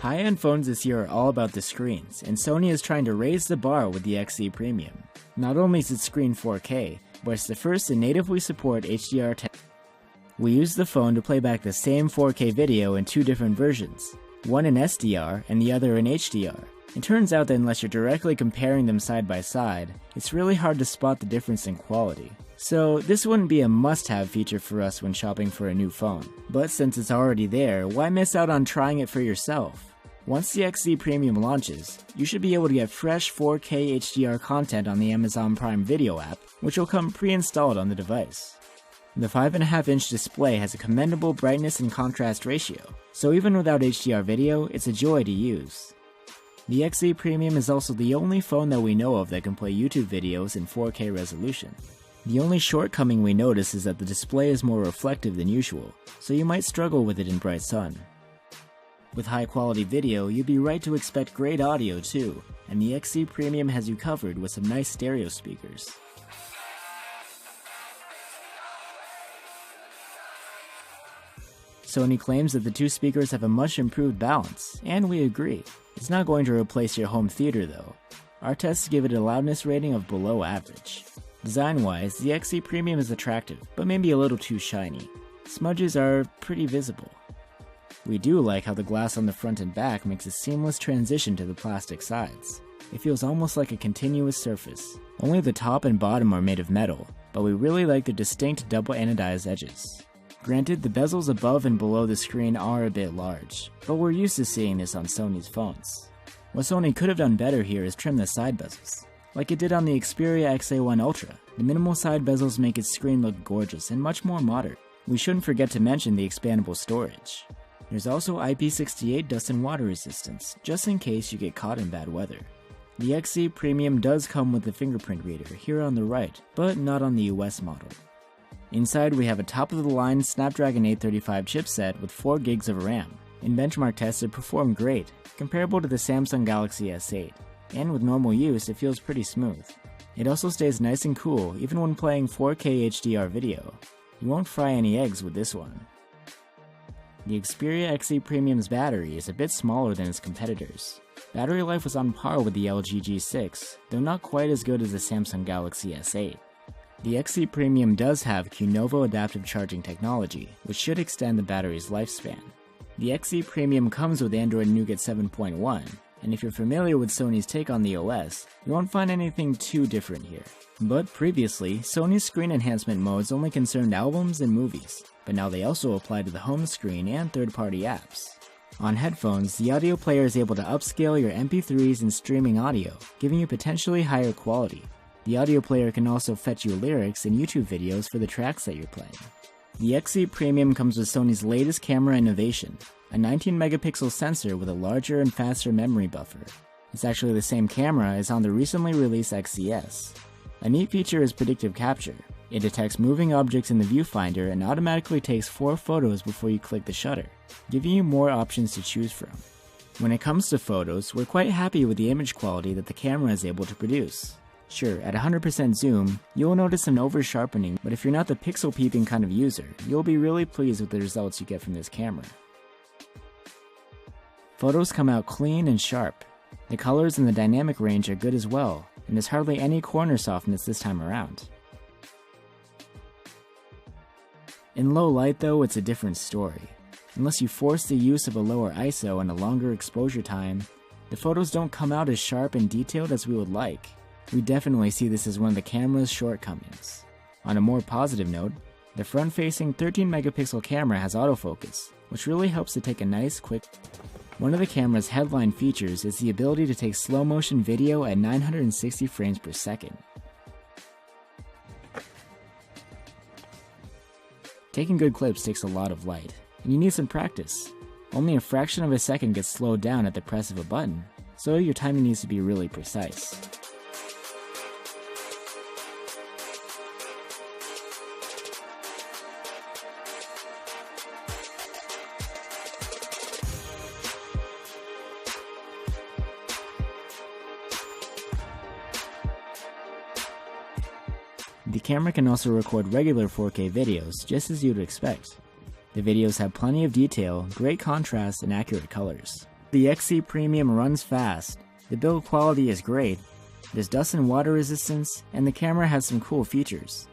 High-end phones this year are all about the screens, and Sony is trying to raise the bar with the XE Premium. Not only is its screen 4K, but it's the first to natively support HDR10. We used the phone to play back the same 4K video in two different versions, one in SDR and the other in HDR. It turns out that unless you're directly comparing them side by side, it's really hard to spot the difference in quality. So this wouldn't be a must-have feature for us when shopping for a new phone. But since it's already there, why miss out on trying it for yourself? Once the XE Premium launches, you should be able to get fresh 4K HDR content on the Amazon Prime Video app, which will come pre-installed on the device. The 5.5-inch display has a commendable brightness and contrast ratio, so even without HDR video, it's a joy to use. The XE Premium is also the only phone that we know of that can play YouTube videos in 4K resolution. The only shortcoming we notice is that the display is more reflective than usual, so you might struggle with it in bright sun. With high quality video, you'd be right to expect great audio too, and the XE Premium has you covered with some nice stereo speakers. Sony claims that the two speakers have a much improved balance, and we agree. It's not going to replace your home theater though. Our tests give it a loudness rating of below average. Design-wise, the XE Premium is attractive, but maybe a little too shiny. Smudges are pretty visible. We do like how the glass on the front and back makes a seamless transition to the plastic sides. It feels almost like a continuous surface. Only the top and bottom are made of metal, but we really like the distinct double anodized edges. Granted, the bezels above and below the screen are a bit large, but we're used to seeing this on Sony's phones. What Sony could have done better here is trim the side bezels. Like it did on the Xperia XA1 Ultra, the minimal side bezels make its screen look gorgeous and much more modern. We shouldn't forget to mention the expandable storage. There's also IP68 dust and water resistance, just in case you get caught in bad weather. The XE Premium does come with the fingerprint reader here on the right, but not on the US model. Inside we have a top-of-the-line Snapdragon 835 chipset with 4 gigs of RAM. In benchmark tests it performed great, comparable to the Samsung Galaxy S8, and with normal use it feels pretty smooth. It also stays nice and cool even when playing 4K HDR video. You won't fry any eggs with this one. The Xperia XE Premium's battery is a bit smaller than its competitors. Battery life was on par with the LG G6, though not quite as good as the Samsung Galaxy S8. The XE Premium does have Qnovo adaptive charging technology, which should extend the battery's lifespan. The XE Premium comes with Android Nougat 7.1, and if you're familiar with Sony's take on the OS, you won't find anything too different here. But previously, Sony's screen enhancement modes only concerned albums and movies, but now they also apply to the home screen and third-party apps. On headphones, the audio player is able to upscale your MP3s and streaming audio, giving you potentially higher quality. The audio player can also fetch you lyrics and YouTube videos for the tracks that you're playing. The XE Premium comes with Sony's latest camera innovation, a 19-megapixel sensor with a larger and faster memory buffer. It's actually the same camera as on the recently released XES. A neat feature is predictive capture. It detects moving objects in the viewfinder and automatically takes 4 photos before you click the shutter, giving you more options to choose from. When it comes to photos, we're quite happy with the image quality that the camera is able to produce. Sure, at 100% zoom, you'll notice an over-sharpening, but if you're not the pixel peeping kind of user, you'll be really pleased with the results you get from this camera. Photos come out clean and sharp. The colors and the dynamic range are good as well, and there's hardly any corner softness this time around. In low light though, it's a different story. Unless you force the use of a lower ISO and a longer exposure time, the photos don't come out as sharp and detailed as we would like. We definitely see this as one of the camera's shortcomings. On a more positive note, the front-facing 13-megapixel camera has autofocus, which really helps to take a nice, quick. One of the camera's headline features is the ability to take slow-motion video at 960 frames per second. Taking good clips takes a lot of light, and you need some practice. Only a fraction of a second gets slowed down at the press of a button, so your timing needs to be really precise. The camera can also record regular 4K videos, just as you'd expect. The videos have plenty of detail, great contrast, and accurate colors. The XC Premium runs fast, the build quality is great, there's dust and water resistance, and the camera has some cool features.